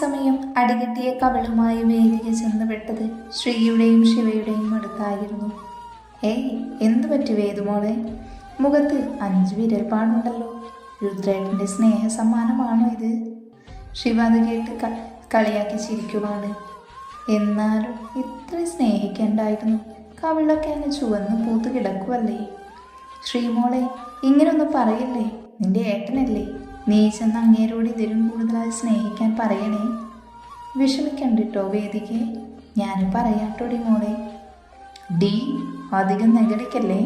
സമയം അടികിട്ടിയ കവിളുമായി വേദിക ചെന്നുപെട്ടത് ശ്രീയുടെയും ശിവയുടെയും അടുത്തായിരുന്നു. ഏയ്, എന്തു പറ്റി വേദുമോളെ? മുഖത്ത് 5 വിരൽപ്പാടുണ്ടല്ലോ. രുദ്രേട്ടൻ്റെ സ്നേഹ സമ്മാനമാണോ ഇത്? ശിവ അത് കേട്ട് കളിയാക്കി ചിരിക്കുവാണ്. എന്നാലും ഇത്ര സ്നേഹിക്കേണ്ടായിരുന്നു. കവിളൊക്കെ അങ്ങ് ചുവന്ന് പൂത്ത് കിടക്കുവല്ലേ. ശ്രീമോളെ, ഇങ്ങനൊന്നും പറയല്ലേ. നിന്റെ ഏട്ടനല്ലേ. നീ ചെന്ന് അങ്ങേരോട് ഇതിലും കൂടുതലായി സ്നേഹിക്കാൻ പറയണേ. വിഷമിക്കണ്ടിട്ടോ വേദികെ, ഞാൻ പറയാട്ടോടി മോളെ. ഡി, അധികം നെഗടിക്കല്ലേ.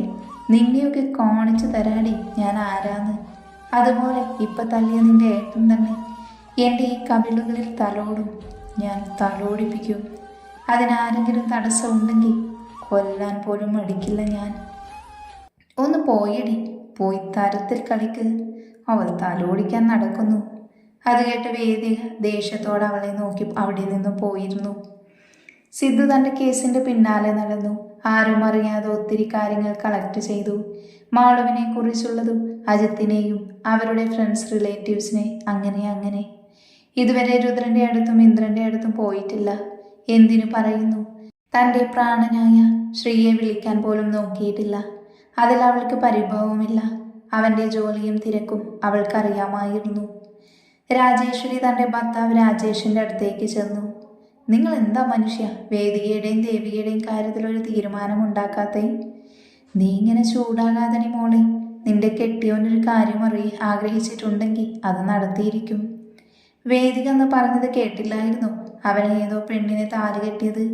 നിന്നെയൊക്കെ കാണിച്ചു തരാടി ഞാൻ ആരാന്ന്. അതുപോലെ ഇപ്പം തല്ലിയ നിന്റെ ഏട്ടൻ തന്നെ എൻ്റെ ഈ കവിളുകളിൽ തലോടും. ഞാൻ തലോടിപ്പിക്കും. അതിനാരെങ്കിലും തടസ്സമുണ്ടെങ്കിൽ കൊല്ലാൻ പോലും മടിക്കില്ല ഞാൻ. ഒന്ന് പോയടി, പോയി തരത്തിൽ കളിക്ക്. അവൾ തലോടിക്കാൻ നടക്കുന്നു. അത് കേട്ട് വേദിക ദേഷ്യത്തോടെ അവളെ നോക്കി അവിടെ നിന്നും പോയിരുന്നു. സിദ്ധു തൻ്റെ കേസിൻ്റെ പിന്നാലെ നടന്നു. ആരും അറിയാതെ ഒത്തിരി കാര്യങ്ങൾ കളക്ട് ചെയ്തു. മാളുവിനെ കുറിച്ചുള്ളതും അജിത്തിനെയും അവരുടെ ഫ്രണ്ട്സ് റിലേറ്റീവ്സിനെ അങ്ങനെ. ഇതുവരെ രുദ്രൻ്റെ അടുത്തും ഇന്ദ്രൻ്റെ അടുത്തും പോയിട്ടില്ല. എന്തിനു പറയുന്നു, തൻ്റെ പ്രാണനായ ശ്രീയെ വിളിക്കാൻ പോലും നോക്കിയിട്ടില്ല. അതിൽ അവൾക്ക് പരിഭവമില്ല. അവൻ്റെ ജോലിയും തിരക്കും അവൾക്കറിയാമായിരുന്നു. രാജേശ്വരി തൻ്റെ ഭർത്താവ് രാജേഷിൻ്റെ അടുത്തേക്ക് ചെന്നു. നിങ്ങൾ എന്താ മനുഷ്യ വേദികയുടെയും ദേവികയുടെയും കാര്യത്തിൽ ഒരു തീരുമാനമുണ്ടാക്കാത്തേ? നീ ഇങ്ങനെ ചൂടാകാതെ മോളെ. നിന്റെ കെട്ടിയോനൊരു കാര്യം ആഗ്രഹിച്ചിട്ടുണ്ടെങ്കിൽ അത് നടത്തിയിരിക്കും. വേദിക എന്ന് പറഞ്ഞത് കേട്ടില്ലായിരുന്നു. അവനെ ഏതോ പെണ്ണിനെ താലി കെട്ടിയത്.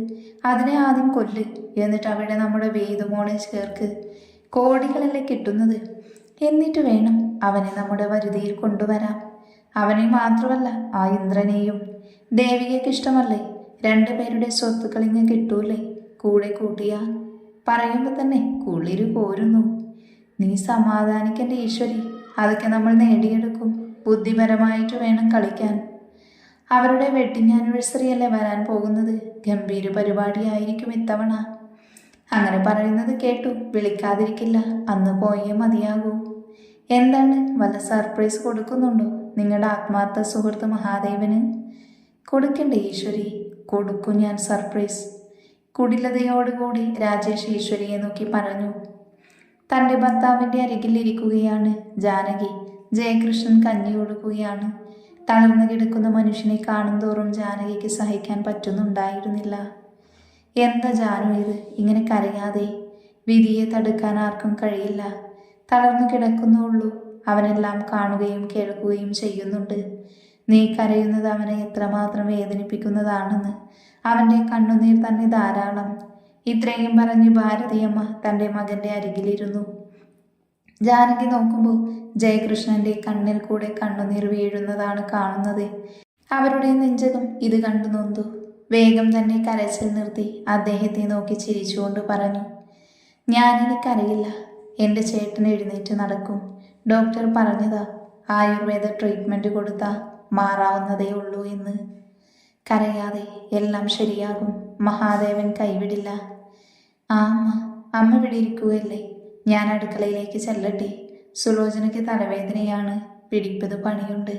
അതിനെ ആദ്യം കൊല്ല്, എന്നിട്ട് അവിടെ നമ്മുടെ വേദുമോളെ ചേർക്ക്. കോടികളല്ലേ കിട്ടുന്നത്. എന്നിട്ട് വേണം അവനെ നമ്മുടെ വരുതിയിൽ കൊണ്ടുവരാം. അവനെ മാത്രമല്ല, ആ ഇന്ദ്രനെയും. ദേവികയ്ക്ക് ഇഷ്ടമല്ലേ? 2 പേരുടെ സ്വത്തുക്കൾ ഇങ്ങ് കിട്ടൂലേ കൂടെ കൂട്ടിയ. പറയുമ്പോൾ തന്നെ കുളിര് പോരുന്നു. നീ സമാധാനിക്കേണ്ട ഈശ്വരി. അതൊക്കെ നമ്മൾ നേടിയെടുക്കും. ബുദ്ധിപരമായിട്ട് വേണം കളിക്കാൻ. അവരുടെ വെഡിങ് ആനിവേഴ്സറി അല്ലേ വരാൻ പോകുന്നത്. ഗംഭീര പരിപാടിയായിരിക്കും ഇത്തവണ. അങ്ങനെ പറയുന്നത് കേട്ടു. വിളിക്കാതിരിക്കില്ല. അന്ന് പോയേ മതിയാകൂ. എന്താണ്, വല്ല സർപ്രൈസ് കൊടുക്കുന്നുണ്ടോ നിങ്ങളുടെ ആത്മാർത്ഥ സുഹൃത്ത് മഹാദേവന്? കൊടുക്കണ്ടേ ഈശ്വരി? കൊടുക്കും ഞാൻ സർപ്രൈസ്. കുടിലതയോടുകൂടി രാജേഷ് ഈശ്വരിയെ നോക്കി പറഞ്ഞു. തൻ്റെ ഭർത്താവിൻ്റെ അരികിൽ ഇരിക്കുകയാണ് ജാനകി. ജയകൃഷ്ണൻ കഞ്ഞി കൊടുക്കുകയാണ്. തളർന്നു കിടക്കുന്ന മനുഷ്യനെ കാണും തോറും ജാനകിക്ക് സഹിക്കാൻ പറ്റുന്നുണ്ടായിരുന്നില്ല. എന്താ ജാനു ഇത്? ഇങ്ങനെ കരയാതെ. വിധിയെ തടുക്കാൻ ആർക്കും കഴിയില്ല. തളർന്നു കിടക്കുന്നുള്ളൂ. അവനെല്ലാം കാണുകയും കേൾക്കുകയും ചെയ്യുന്നുണ്ട്. നീ കരയുന്നത് അവനെ എത്രമാത്രം വേദനിപ്പിക്കുന്നതാണെന്ന്. അവൻ്റെ കണ്ണുനീർ തന്നെ ധാരാളം. ഇത്രയും പറഞ്ഞ് ഭാരതിയമ്മ തൻ്റെ മകൻ്റെ അരികിലിരുന്നു. ജാനകി നോക്കുമ്പോൾ ജയകൃഷ്ണൻ്റെ കണ്ണിൽ കൂടെ കണ്ണുനീർ വീഴുന്നതാണ് കാണുന്നത്. അവരുടെ നെഞ്ചകം ഇത് കണ്ടു നൊന്തു. വേഗം തന്നെ കരച്ചിൽ നിർത്തി അദ്ദേഹത്തെ നോക്കി ചിരിച്ചുകൊണ്ട് പറഞ്ഞു, ഞാനെനിക്കറിയില്ല. എൻ്റെ ചേട്ടൻ എഴുന്നേറ്റ് നടക്കും. ഡോക്ടർ പറഞ്ഞതാ ആയുർവേദ ട്രീറ്റ്മെൻറ്റ് കൊടുത്താൽ മാറാവുന്നതേ ഉള്ളൂ എന്ന്. കരയാതെ, എല്ലാം ശരിയാകും. മഹാദേവൻ കൈവിടില്ല. ആ അമ്മ ഇവിടെ ഇരിക്കുകയല്ലേ? ഞാൻ അടുക്കളയിലേക്ക് ചെല്ലട്ടെ. സുലോചനയ്ക്ക് തലവേദനയാണ്. പിടിപ്പത് പണിയുണ്ട്.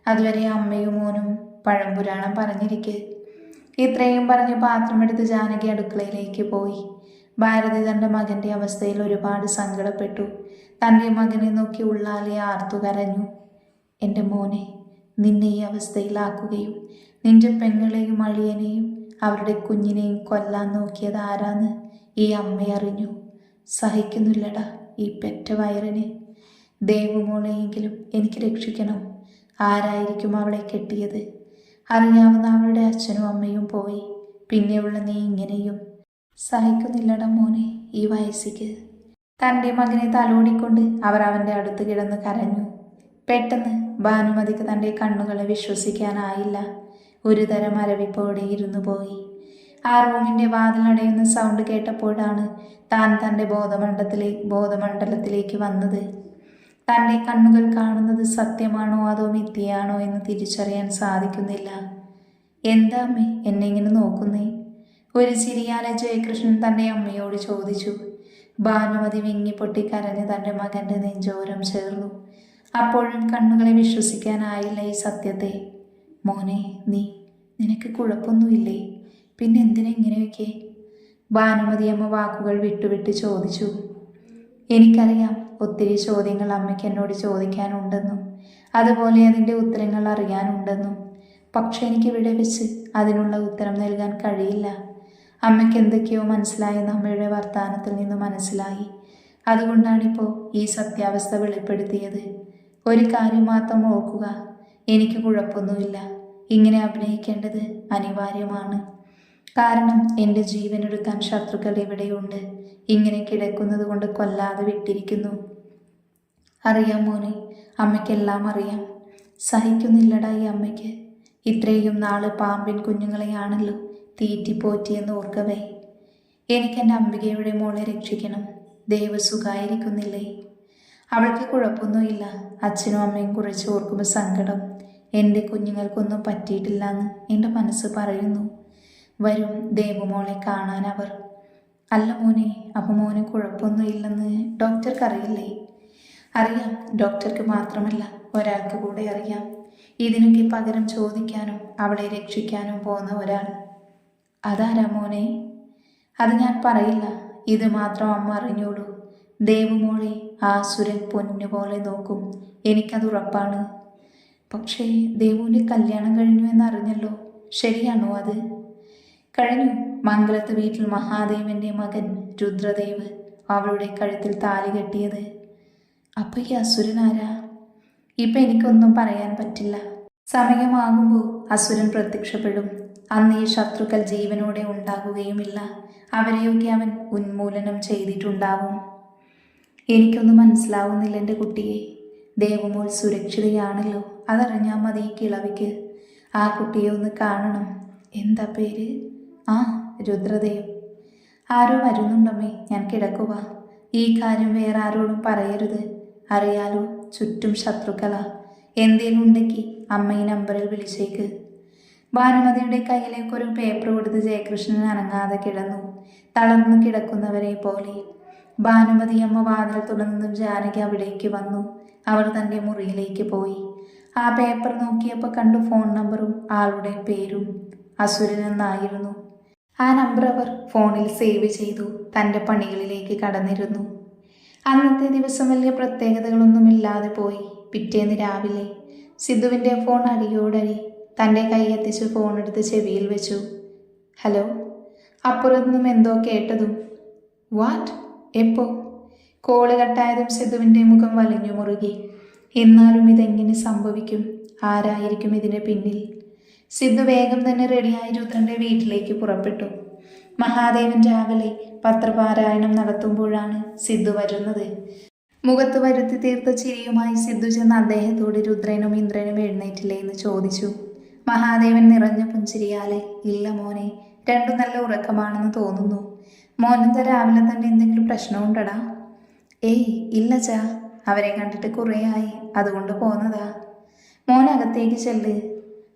അതുവരെ അമ്മയും മോനും പഴംപുരാണം പറഞ്ഞിരിക്കെ. ഇത്രയും പറഞ്ഞ് പാത്രമെടുത്ത് ജാനകി അടുക്കളയിലേക്ക് പോയി. ഭാരതി തൻ്റെ മകൻ്റെ അവസ്ഥയിൽ ഒരുപാട് സങ്കടപ്പെട്ടു. തൻ്റെ മകനെ നോക്കി ഉള്ളാലെ ആർത്തു കരഞ്ഞു. എൻ്റെ മോനെ, നിന്നെ ഈ അവസ്ഥയിലാക്കുകയും നിന്റെ പെങ്ങളെയും അളിയനെയും അവരുടെ കുഞ്ഞിനെയും കൊല്ലാൻ നോക്കിയത് ആരാന്ന് ഈ അമ്മയറിഞ്ഞു. സഹിക്കുന്നില്ലടാ ഈ പെറ്റ വയറിന്. ദേവുമോളെയെങ്കിലും എനിക്ക് രക്ഷിക്കണം. ആരായിരിക്കും അവളെ കെട്ടിയത്? അറിയാവുന്ന അവളുടെ അച്ഛനും അമ്മയും പോയി. പിന്നെയുള്ള നീ ഇങ്ങനെയും. സഹിക്കുന്നില്ലട മോനെ ഈ വയസ്സിക്ക്. തൻ്റെ മകനെ തലോടിക്കൊണ്ട് അവർ അവൻ്റെ അടുത്ത് കിടന്ന് കരഞ്ഞു. പെട്ടെന്ന് ഭാനുമതിക്ക് തൻ്റെ കണ്ണുകളെ വിശ്വസിക്കാനായില്ല. ഒരു തരം അരവിപ്പോടെ ഇരുന്നു പോയി. ആ റൂമിൻ്റെ വാതിലടയുന്ന സൗണ്ട് കേട്ടപ്പോഴാണ് താൻ തൻ്റെ ബോധമണ്ഡലത്തിലേക്ക് വന്നത്. തൻ്റെ കണ്ണുകൾ കാണുന്നത് സത്യമാണോ അതോ മിഥ്യയാണോ എന്ന് തിരിച്ചറിയാൻ സാധിക്കുന്നില്ല. എന്താ അമ്മേ എന്നെ ഇങ്ങനെ നോക്കുന്നേ? ഒരു ചിരിയാലെ ജയകൃഷ്ണൻ തൻ്റെ അമ്മയോട് ചോദിച്ചു. ഭാനുമതി വിങ്ങിപ്പൊട്ടി കരഞ്ഞ് തൻ്റെ മകൻ്റെ നെഞ്ചോരം ചേർന്നു. അപ്പോഴും കണ്ണുകളെ വിശ്വസിക്കാനായില്ല ഈ സത്യത്തെ. മോനെ, നീ നിനക്ക് കുഴപ്പമൊന്നുമില്ലേ? പിന്നെ എന്തിനാ ഇങ്ങനെയൊക്കെ? ഭാനുമതി അമ്മ വാക്കുകൾ വിട്ടുവിട്ട് ചോദിച്ചു. എനിക്കറിയാം ഒത്തിരി ചോദ്യങ്ങൾ അമ്മയ്ക്ക് എന്നോട് ചോദിക്കാനുണ്ടെന്നും അതുപോലെ അതിൻ്റെ ഉത്തരങ്ങൾ അറിയാനുണ്ടെന്നും. പക്ഷെ എനിക്കിവിടെ വെച്ച് അതിനുള്ള ഉത്തരം നൽകാൻ കഴിയില്ല. അമ്മയ്ക്ക് എന്തൊക്കെയോ മനസ്സിലായെന്ന് അമ്മയുടെ വർത്തമാനത്തിൽ നിന്ന് മനസ്സിലായി. അതുകൊണ്ടാണിപ്പോൾ ഈ സത്യാവസ്ഥ വെളിപ്പെടുത്തിയത്. ഒരു കാര്യം മാത്രം ഓർക്കുക, എനിക്ക് കുഴപ്പമൊന്നുമില്ല. ഇങ്ങനെ അഭിനയിക്കേണ്ടത് അനിവാര്യമാണ്. കാരണം എൻ്റെ ജീവനെടുക്കാൻ ശത്രുക്കൾ ഇവിടെയുണ്ട്. ഇങ്ങനെ കിടക്കുന്നത് കൊണ്ട് കൊല്ലാതെ വിട്ടിരിക്കുന്നു. അറിയാം മോനെ, അമ്മയ്ക്കെല്ലാം അറിയാം. സഹിക്കുന്നില്ലടാ ഈ അമ്മയ്ക്ക്. ഇത്രയും നാള് പാമ്പിൻ കുഞ്ഞുങ്ങളെയാണല്ലോ തീറ്റിപ്പോറ്റിയെന്ന് ഓർക്കവേ. എനിക്കെൻ്റെ അംബികയുടെ മോളെ രക്ഷിക്കണം. ദേവ് സുഖായിരിക്കുന്നില്ലേ? അവൾക്ക് കുഴപ്പമൊന്നുമില്ല. അച്ഛനും അമ്മയും കുറിച്ച് ഓർക്കുമ്പോൾ സങ്കടം. എൻ്റെ കുഞ്ഞുങ്ങൾക്കൊന്നും പറ്റിയിട്ടില്ലെന്ന് എൻ്റെ മനസ്സ് പറയുന്നു. വരും ദേവുമോളെ കാണാൻ അവർ. അല്ല മോനെ, അപ്പം മോന് കുഴപ്പമൊന്നുമില്ലെന്ന് ഡോക്ടർക്ക് അറിയില്ലേ? അറിയാം. ഡോക്ടർക്ക് മാത്രമല്ല ഒരാൾക്ക് കൂടെ അറിയാം. ഇതിനൊക്കെ പകരം ചോദിക്കാനും അവളെ രക്ഷിക്കാനും പോകുന്ന ഒരാൾ. അതാരാ മോനെ? അത് ഞാൻ പറയില്ല. ഇത് മാത്രം അമ്മ അറിഞ്ഞോളൂ. ദേവുമോളെ ആ സുരൻ പൊന്നുപോലെ നോക്കും. എനിക്കത് ഉറപ്പാണ്. പക്ഷേ ദേവുവിൻ്റെ കല്യാണം കഴിഞ്ഞു എന്നറിഞ്ഞല്ലോ. ശരിയാണോ അത്? കഴിഞ്ഞു. മംഗലത്ത് വീട്ടിൽ മഹാദേവൻ്റെ മകൻ രുദ്രദേവ് അവളുടെ കഴുത്തിൽ താലി കെട്ടിയത്. അപ്പൊ ഈ അസുരനാരാ? ഇപ്പം എനിക്കൊന്നും പറയാൻ പറ്റില്ല. സമയമാകുമ്പോൾ അസുരൻ പ്രത്യക്ഷപ്പെടും. അന്ന് ഈ ശത്രുക്കൾ ജീവനോടെ ഉണ്ടാകുകയുമില്ല. അവരെയൊക്കെ അവൻ ഉന്മൂലനം ചെയ്തിട്ടുണ്ടാവും. എനിക്കൊന്നും മനസ്സിലാവുന്നില്ല എൻ്റെ കുട്ടിയെ. ദേവുമോൾ സുരക്ഷിതയാണല്ലോ, അതറിഞ്ഞാൽ മതി ഈ കിളവിക്ക്. ആ കുട്ടിയെ ഒന്ന് കാണണം. എന്താ പേര്? ആ, രുദ്രദേവ്. ആരോ വരുന്നുണ്ടമ്മേ, ഞാൻ കിടക്കുക. ഈ കാര്യം വേറെ ആരോടും പറയരുത്. അറിയാലോ, ചുറ്റും ശത്രുക്കളാ. എന്തേലും ഉണ്ടെങ്കിൽ അമ്മ ഈ നമ്പറിൽ വിളിച്ചേക്ക്. ഭാനുമതിയുടെ കയ്യിലേക്ക് ഒരു പേപ്പർ കൊടുത്ത് ജയകൃഷ്ണൻ അനങ്ങാതെ കിടന്നു, തളർന്നു കിടക്കുന്നവരെ പോലെ. ഭാനുമതി അമ്മ വാതിൽ തുറന്നതും ജാനകി അവിടേക്ക് വന്നു. അവർ തൻ്റെ മുറിയിലേക്ക് പോയി. ആ പേപ്പർ നോക്കിയപ്പോൾ കണ്ടു ഫോൺ നമ്പറും ആളുടെ പേരും. അസുരൻ എന്നായിരുന്നു. ആ നമ്പർ അവർ ഫോണിൽ സേവ് ചെയ്തു തൻ്റെ പണികളിലേക്ക് കടന്നിരുന്നു. അന്നത്തെ ദിവസം വലിയ പ്രത്യേകതകളൊന്നുമില്ലാതെ പോയി. പിറ്റേന്ന് രാവിലെ സിദ്ധുവിൻ്റെ ഫോൺ അടിയോടടി തൻ്റെ കൈയെത്തിച്ച് ഫോണെടുത്ത് ചെവിയിൽ വെച്ചു. ഹലോ. അപ്പുറത്തുനിന്നും എന്തോ കേട്ടതും വാട്ട്? എപ്പോ? കോള് കട്ടായതും സിദ്ധുവിൻ്റെ മുഖം വലിഞ്ഞു മുറുകി. എന്നാലും ഇതെങ്ങനെ സംഭവിക്കും? ആരായിരിക്കും ഇതിന് പിന്നിൽ? സിദ്ധു വേഗം തന്നെ റെഡിയായി രുദ്രൻ്റെ വീട്ടിലേക്ക് പുറപ്പെട്ടു. മഹാദേവൻ രാവിലെ പത്രപാരായണം നടത്തുമ്പോഴാണ് സിദ്ധു വരുന്നത്. മുഖത്ത് വരുത്തി തീർത്ത ചിരിയുമായി സിദ്ധു ചെന്ന് അദ്ദേഹത്തോട് രുദ്രനും ഇന്ദ്രനും എഴുന്നേറ്റില്ലേ എന്ന് ചോദിച്ചു. മഹാദേവൻ നിറഞ്ഞ പുഞ്ചിരിയാലെ ഇല്ല മോനെ, രണ്ടും നല്ല ഉറക്കമാണെന്ന് തോന്നുന്നു. മോനെന്താ രാവിലെ തന്നെ എന്തെങ്കിലും പ്രശ്നമുണ്ടടാ? ഏയ് ഇല്ല ചാ, അവരെ കണ്ടിട്ട് കുറേയായി, അതുകൊണ്ട് പോന്നതാ. മോനകത്തേക്ക് ചെല്ല്.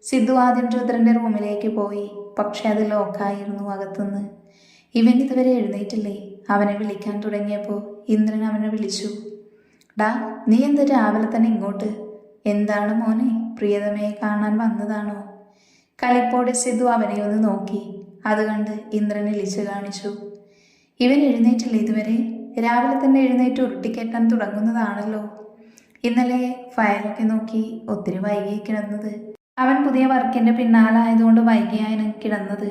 സിദ്ധു ആദ്യം രുദ്രൻ്റെ റൂമിലേക്ക് പോയി. പക്ഷെ അത് ലോക്കായിരുന്നു അകത്തുനിന്ന്. ഇവൻ ഇതുവരെ എഴുന്നേറ്റില്ലേ? അവനെ വിളിക്കാൻ തുടങ്ങിയപ്പോൾ ഇന്ദ്രൻ അവനെ വിളിച്ചു. ഡാ, നീ എന്ത് രാവിലെ തന്നെ ഇങ്ങോട്ട്? എന്താണ് മോനെ, പ്രിയതമയെ കാണാൻ വന്നതാണോ? കളിപ്പോടെ സിദ്ധു അവനെ ഒന്ന് നോക്കി. അത് കണ്ട് ഇന്ദ്രൻ ഇളിച്ചു കാണിച്ചു. ഇവൻ എഴുന്നേറ്റില്ലേ ഇതുവരെ? രാവിലെ തന്നെ എഴുന്നേറ്റ് ഉരുട്ടിക്കെട്ടാൻ തുടങ്ങുന്നതാണല്ലോ. ഇന്നലെ ഫയലൊക്കെ നോക്കി ഒത്തിരി വൈകി കിടന്നത്. അവൻ പുതിയ വർക്കിൻ്റെ പിന്നാലായതുകൊണ്ട് വൈകിയാണ് കിടന്നത്.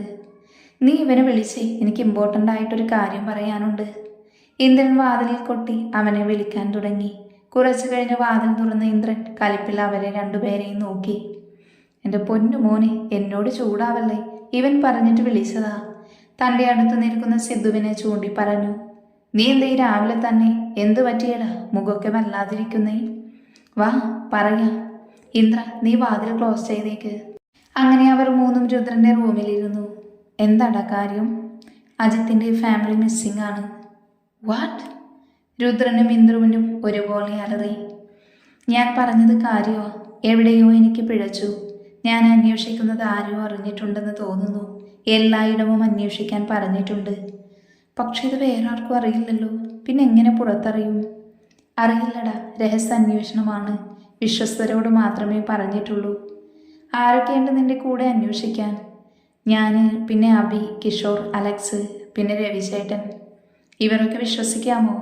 നീ ഇവനെ വിളിച്ചേ, എനിക്ക് ഇമ്പോർട്ടൻ്റ് ആയിട്ടൊരു കാര്യം പറയാനുണ്ട്. ഇന്ദ്രൻ വാതിലിൽ കൊട്ടി അവനെ വിളിക്കാൻ തുടങ്ങി. കുറച്ചു കഴിഞ്ഞ് വാതിൽ തുറന്ന ഇന്ദ്രൻ കലിപ്പിൽ അവരെ രണ്ടുപേരെയും നോക്കി. എൻ്റെ പൊന്നു മോനെ, എന്നോട് ചൂടാവല്ലേ, ഇവൻ പറഞ്ഞിട്ട് വിളിച്ചതാ. തൻ്റെ അടുത്ത് നിൽക്കുന്ന സിദ്ധുവിനെ ചൂണ്ടി പറഞ്ഞു. നീ എന്തേ രാവിലെ തന്നെ? എന്തു പറ്റിയടാ, മുഖമൊക്കെ വല്ലാതിരിക്കുന്നേ? വാ പറയാം. ഇന്ദ്ര, നീ വാതിൽ ക്ലോസ് ചെയ്തേക്ക്. അങ്ങനെ അവർ മൂന്നും രുദ്രൻ്റെ റൂമിലിരുന്നു. എന്താടാ കാര്യം? അജിത്തിൻ്റെ ഫാമിലി മിസ്സിംഗ് ആണ്. വാട്ട്? രുദ്രനും ഇന്ദ്രുവിനും ഒരുപോലെ അലറി. ഞാൻ പറഞ്ഞത് കാര്യമോ? എവിടെയോ എനിക്ക് പിഴച്ചു. ഞാൻ അന്വേഷിക്കുന്നത് ആരോ അറിഞ്ഞിട്ടുണ്ടെന്ന് തോന്നുന്നു. എല്ലായിടവും അന്വേഷിക്കാൻ പറഞ്ഞിട്ടുണ്ട്. പക്ഷെ ഇത് വേറെ ആർക്കും അറിയില്ലല്ലോ. പിന്നെ എങ്ങനെ പുറത്തറിയും? അറിയില്ലടാ, രഹസ്യ അന്വേഷണമാണ്. വിശ്വസ്തരോട് മാത്രമേ പറഞ്ഞിട്ടുള്ളൂ. ആരൊക്കെയുണ്ട് നിന്റെ കൂടെ അന്വേഷിക്കാൻ? ഞാൻ, പിന്നെ അബി, കിഷോർ, അലക്സ്, പിന്നെ രവിചേട്ടൻ. ഇവരൊക്കെ വിശ്വസിക്കാമോ?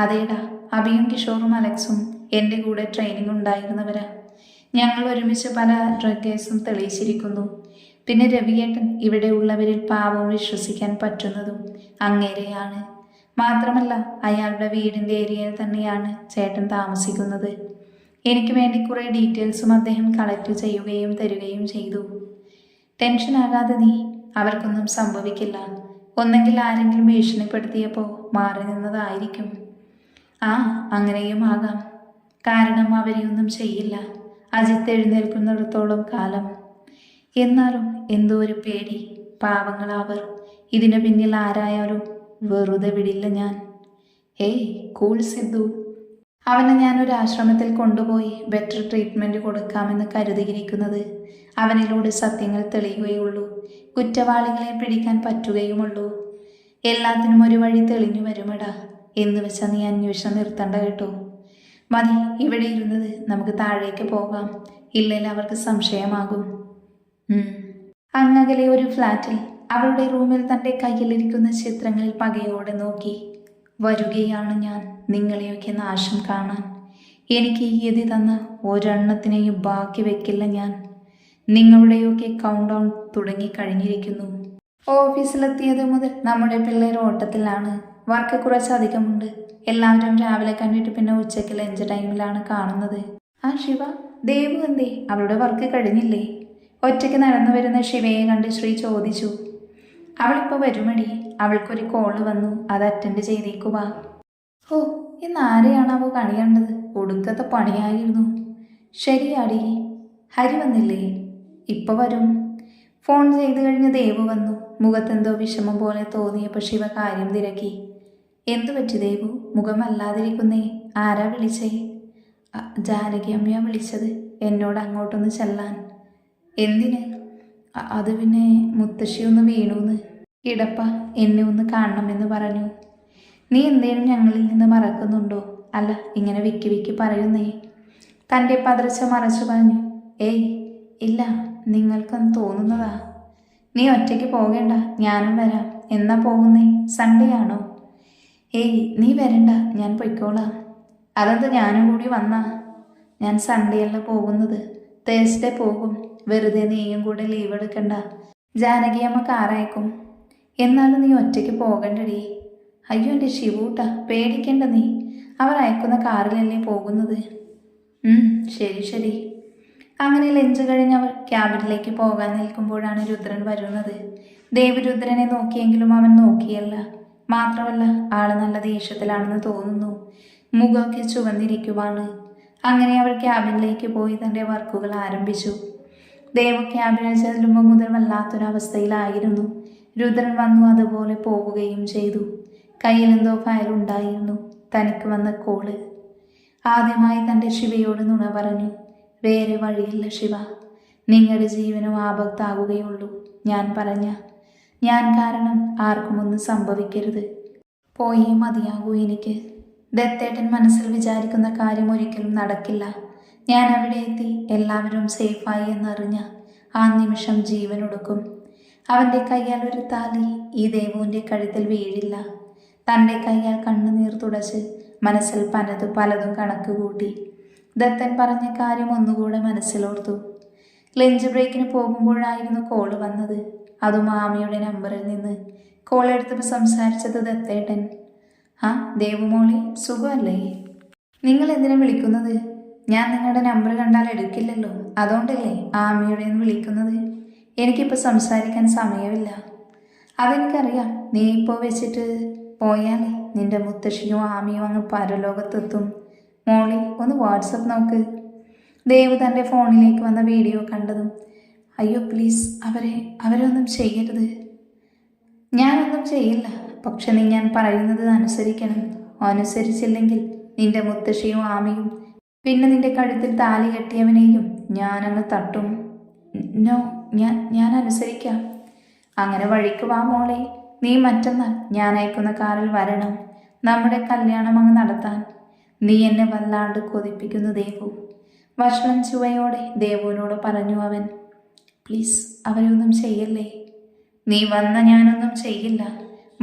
അതേടാ, അബിയും കിഷോറും അലക്സും എൻ്റെ കൂടെ ട്രെയിനിങ് ഉണ്ടായിരുന്നവരാ. ഞങ്ങൾ ഒരുമിച്ച് പല ഡ്രഗ് കേസും തെളിയിച്ചിരിക്കുന്നു. പിന്നെ രവിയേട്ടൻ ഇവിടെ ഉള്ളവരിൽ പാവം വിശ്വസിക്കാൻ പറ്റുന്നതും അങ്ങേരെയാണ്. മാത്രമല്ല അയാളുടെ വീടിൻ്റെ ഏരിയയിൽ തന്നെയാണ് ചേട്ടൻ താമസിക്കുന്നത്. എനിക്ക് വേണ്ടി കുറേ ഡീറ്റെയിൽസും അദ്ദേഹം കളക്ട് ചെയ്യുകയും തരികയും ചെയ്തു. ടെൻഷൻ ആകാതെ നീ, അവർക്കൊന്നും സംഭവിക്കില്ല. ഒന്നെങ്കിൽ ആരെങ്കിലും ഭീഷണിപ്പെടുത്തിയപ്പോൾ മാറി നിന്നതായിരിക്കും. ആ, അങ്ങനെയും ആകാം. കാരണം അവരെയൊന്നും ചെയ്യില്ല, അജിത്ത് എഴുന്നേൽക്കുന്നിടത്തോളം കാലം. എന്നാലും എന്തോ ഒരു പേടി. പാവങ്ങളാവർ. ഇതിനു പിന്നിൽ ആരായാലും വെറുതെ വിടില്ല ഞാൻ. ഏയ് കൂൾ സിദ്ധു. അവനെ ഞാനൊരു ആശ്രമത്തിൽ കൊണ്ടുപോയി ബെറ്റർ ട്രീറ്റ്മെൻറ്റ് കൊടുക്കാമെന്ന് കരുതിയിരിക്കുന്നത്. അവനിലൂടെ സത്യങ്ങൾ തെളിയുകയുള്ളൂ, കുറ്റവാളികളെ പിടിക്കാൻ പറ്റുകയുമുള്ളൂ. എല്ലാത്തിനും ഒരു വഴി തെളിഞ്ഞു വരുമടാ. എന്ന് വെച്ചാൽ നീ അന്വേഷണം നിർത്തണ്ട കേട്ടോ. മതി ഇവിടെ ഇരുന്നത്, നമുക്ക് താഴേക്ക് പോകാം. ഇല്ലെങ്കിൽ അവർക്ക് സംശയമാകും. അങ്ങകലെ ഒരു ഫ്ലാറ്റിൽ അവളുടെ റൂമിൽ തൻ്റെ കയ്യിലിരിക്കുന്ന ചിത്രങ്ങളിൽ പകയോടെ നോക്കി. വരുകയാണ് ഞാൻ നിങ്ങളെയൊക്കെ നാശം കാണാൻ. എനിക്ക് ഈ യതി തന്ന ഒരെണ്ണത്തിനെയും ബാക്കി വെക്കില്ല ഞാൻ. നിങ്ങളുടെയൊക്കെ കൗണ്ട് ഡൗൺ തുടങ്ങിക്കഴിഞ്ഞിരിക്കുന്നു. ഓഫീസിലെത്തിയത് മുതൽ നമ്മുടെ പിള്ളേർ ഓട്ടത്തിലാണ്. വർക്ക് കുറച്ചധികമുണ്ട്. എല്ലാവരും രാവിലെ കണ്ടിട്ട് പിന്നെ ഉച്ചയ്ക്ക് ലഞ്ച് ടൈമിലാണ് കാണുന്നത്. ആ ശിവ, ദേവു എന്തേ? അവളുടെ വർക്ക് കഴിഞ്ഞില്ലേ? ഒറ്റയ്ക്ക് നടന്നു വരുന്ന ശിവയെ കണ്ട് ശ്രീ ചോദിച്ചു. അവളിപ്പോൾ വരുമടി. അവൾക്കൊരു കോള് വന്നു, അത് അറ്റൻഡ് ചെയ്തേക്കുക. ഓ, ഇന്ന് ആരെയാണാവോ കണിയേണ്ടത്? ഒടുക്കത്തെ പണിയായിരുന്നു. ശരിയാടി. ഹരി വന്നില്ലേ? ഇപ്പൊ വരും. ഫോൺ ചെയ്തു കഴിഞ്ഞ് ദേവു വന്നു. മുഖത്തെന്തോ വിഷമം പോലെ തോന്നിയപ്പോൾ ശിവ കാര്യം തിരക്കി. എന്തു പറ്റി ദേവു? മുഖമല്ലാതിരിക്കുന്നേ. ആരാ വിളിച്ചേ? ജാനകി അമ്മയാ വിളിച്ചത്, എന്നോട് അങ്ങോട്ടൊന്ന് ചെല്ലാൻ. എന്തിന്? അത് പിന്നെ മുത്തശ്ശി ഒന്ന് വീണൂന്ന്. കിടപ്പ എന്നെ ഒന്ന് കാണണമെന്ന് പറഞ്ഞു. നീ എന്തേലും ഞങ്ങളിൽ നിന്ന് മറക്കുന്നുണ്ടോ? അല്ല, ഇങ്ങനെ വിക്കി വിക്കി പറയുന്നേ. തൻ്റെ പതർച്ച മറച്ചു പറഞ്ഞു. ഏയ് ഇല്ല, നിങ്ങൾക്കൊന്ന് തോന്നുന്നതാ. നീ ഒറ്റയ്ക്ക് പോകേണ്ട, ഞാനും വരാം. എന്നാ പോകുന്നേ? സൺഡേ ആണോ? ഏയ് നീ വരണ്ട, ഞാൻ പൊയ്ക്കോളാം. അതെന്ത് ഞാനും കൂടി വന്നാ? ഞാൻ സൺഡേ അല്ല പോകുന്നത്, തേഴ്സ്ഡേ പോകും. വെറുതെ നീയും കൂടെ ലീവ് എടുക്കണ്ട. ജാനകിയമ്മ കാറയക്കും. എന്നാലും നീ ഒറ്റയ്ക്ക് പോകണ്ടടി. അയ്യോ എൻ്റെ ശിവൂട്ട, പേടിക്കേണ്ട നീ. അവർ അയക്കുന്ന കാറിലല്ലേ പോകുന്നത്. ശരി ശരി. അങ്ങനെ ലഞ്ച് കഴിഞ്ഞ് അവർ ക്യാബിനിലേക്ക് പോകാൻ നിൽക്കുമ്പോഴാണ് രുദ്രൻ വരുന്നത്. ദേവ് രുദ്രനെ നോക്കിയെങ്കിലും അവൻ നോക്കിയല്ല. മാത്രമല്ല ആള് നല്ല ദേഷ്യത്തിലാണെന്ന് തോന്നുന്നു. മുഖമൊക്കെ ചുവന്നിരിക്കുവാണ്. അങ്ങനെ അവൾ ക്യാബിനിലേക്ക് പോയി തൻ്റെ വർക്കുകൾ ആരംഭിച്ചു. ദേവ് ക്യാബിനിൽ ചെല്ലുമ്പോൾ മുതൽ വല്ലാത്തൊരവസ്ഥയിലായിരുന്നു. രുദ്രൻ വന്നു അതുപോലെ പോവുകയും ചെയ്തു. കയ്യിലെന്തോ ഫയലുണ്ടായിരുന്നു. തനിക്ക് വന്ന കോള്. ആദ്യമായി തൻ്റെ ശിവയോട് നുണ പറഞ്ഞു. വേറെ വഴിയില്ല ശിവ, നിങ്ങളുടെ ജീവനും ആപത്താകുകയുള്ളൂ. ഞാൻ കാരണം ആർക്കും ഒന്നും സംഭവിക്കരുത്. പോയേ മതിയാകൂ എനിക്ക്. ദത്തേട്ടൻ മനസ്സിൽ വിചാരിക്കുന്ന കാര്യം ഒരിക്കലും നടക്കില്ല. ഞാൻ അവിടെ എത്തി എല്ലാവരും സേഫായി എന്നറിഞ്ഞ ആ നിമിഷം ജീവനൊടുക്കും. അവൻ്റെ കയ്യാൽ ഒരു താലി ഈ ദേവുവിൻ്റെ കഴുത്തിൽ വീഴില്ല. തൻ്റെ കയ്യാൽ കണ്ണുനീർ തുടച്ച് മനസ്സിൽ പലതും കണക്ക് കൂട്ടി. ദത്തൻ പറഞ്ഞ കാര്യം ഒന്നുകൂടെ മനസ്സിലോർത്തു. ലഞ്ച് ബ്രേക്കിന് പോകുമ്പോഴായിരുന്നു കോള് വന്നത്. അതും മാമിയുടെ നമ്പറിൽ നിന്ന്. കോൾ എടുത്തപ്പോൾ സംസാരിച്ചത് ദത്തേട്ടൻ. ആ ദേവുമോളി, സുഖമല്ലേ? നിങ്ങൾ എന്തിനാ വിളിക്കുന്നത്? ഞാൻ നിങ്ങളുടെ നമ്പർ കണ്ടാൽ എടുക്കില്ലല്ലോ, അതുകൊണ്ടല്ലേ ആമിയുടെ വിളിക്കുന്നത്. എനിക്കിപ്പോൾ സംസാരിക്കാൻ സമയമില്ല. അതെനിക്കറിയാം. നീ ഇപ്പോൾ വെച്ചിട്ട് പോയാലേ നിന്റെ മുത്തശ്ശിയും ആമിയും അങ്ങ് പരലോകത്തെത്തും. മോളി, ഒന്ന് വാട്സപ്പ് നോക്ക്. ദേവ് തൻ്റെ ഫോണിലേക്ക് വന്ന വീഡിയോ കണ്ടതും, അയ്യോ പ്ലീസ്, അവരെ ഒന്നും ചെയ്യരുത്. ഞാനൊന്നും ചെയ്യില്ല. പക്ഷെ നീ ഞാൻ പറയുന്നത് അനുസരിക്കണം. അനുസരിച്ചില്ലെങ്കിൽ നിന്റെ മുത്തശ്ശിയും ആമിയും പിന്നെ നിന്റെ കഴുത്തിൽ താലി കെട്ടിയവനെയും ഞാനങ്ങ് തട്ടും. നോ, ഞാൻ അനുസരിക്കാം. അങ്ങനെ വഴിക്ക് വാ മോളെ. നീ മറ്റന്നാൾ ഞാൻ അയക്കുന്ന കാറിൽ വരണം, നമ്മുടെ കല്യാണം അങ്ങ് നടത്താൻ. നീ എന്നെ വല്ലാണ്ട് കൊതിപ്പിക്കുന്നു ദേവു. വഷളം ചുവയോടെ ദേവുവിനോട് പറഞ്ഞു അവൻ. പ്ലീസ് അവരൊന്നും ചെയ്യല്ലേ. നീ വന്ന ഞാനൊന്നും ചെയ്യില്ല.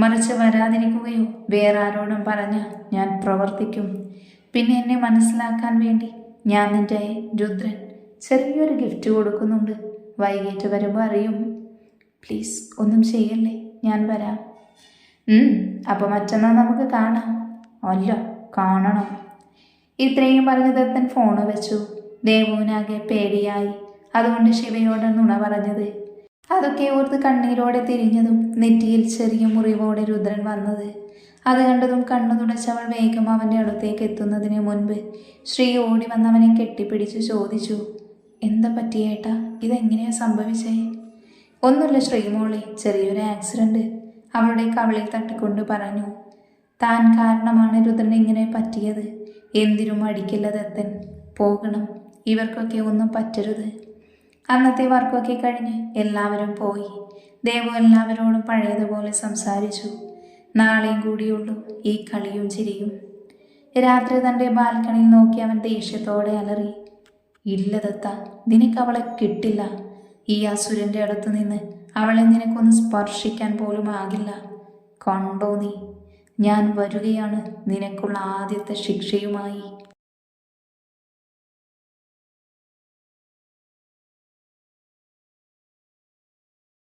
മറിച്ച് വരാതിരിക്കുകയോ വേറെ ആരോടും പറഞ്ഞ ഞാൻ പ്രവർത്തിക്കും. പിന്നെ എന്നെ മനസ്സിലാക്കാൻ വേണ്ടി ഞാൻ നിന്റെ രുദ്രൻ ചെറിയൊരു ഗിഫ്റ്റ് കൊടുക്കുന്നുണ്ട്. വൈകിട്ട് വരുമ്പോൾ അറിയും. പ്ലീസ് ഒന്നും ചെയ്യല്ലേ, ഞാൻ വരാം. അപ്പോൾ മറ്റന്നാൾ നമുക്ക് കാണാം. അല്ല, കാണണം. ഇത്രയും പറഞ്ഞ് ദത്തൻ ഫോണ് വെച്ചു. ദേവുവിനാകെ പേടിയായി. അതുകൊണ്ട് ശിവയോട് നുണ പറഞ്ഞത്. അതൊക്കെ ഓർത്ത് കണ്ണീരോടെ തിരിഞ്ഞതും നെറ്റിയിൽ ചെറിയ മുറിവോടെ രുദ്രൻ വന്നത്. അത് കണ്ടതും കണ്ണു തുടച്ചവൾ വേഗം അവൻ്റെ അടുത്തേക്ക് എത്തുന്നതിന് മുൻപ് ശ്രീ ഓടി വന്നവനെ കെട്ടിപ്പിടിച്ചു ചോദിച്ചു. എന്താ പറ്റിയേട്ടാ? ഇതെങ്ങനെയാ സംഭവിച്ചേ? ഒന്നുമില്ല ശ്രീമോളെ, ചെറിയൊരു ആക്സിഡന്റ്. അവളുടെ കവിളിൽ തട്ടിക്കൊണ്ട് പറഞ്ഞു. താൻ കാരണമാണ് രുദ്രന് ഇങ്ങനെ പറ്റിയത്. എന്തിനും അടിക്കില്ല ദത്തൻ. പോകണം, ഇവർക്കൊക്കെ ഒന്നും പറ്റരുത്. അന്നത്തെ വർക്കൊക്കെ കഴിഞ്ഞ് എല്ലാവരും പോയി. ദേവു എല്ലാവരോടും പഴയതുപോലെ സംസാരിച്ചു. നാളെയും കൂടിയുള്ളൂ ഈ കളിയും ചിരിയും. രാത്രി തൻ്റെ ബാൽക്കണിയിൽ നോക്കി അവൻ ദേഷ്യത്തോടെ അലറി. ഇല്ല ദത്ത, നിനക്ക് അവളെ കിട്ടില്ല. ഈ അസുരൻ്റെ അടുത്ത് നിന്ന് അവളെ നിനക്കൊന്ന് സ്പർശിക്കാൻ പോലും ആകില്ല. കണ്ടോ നീ, ഞാൻ വരികയാണ് നിനക്കുള്ള ആദ്യത്തെ ശിക്ഷയുമായി.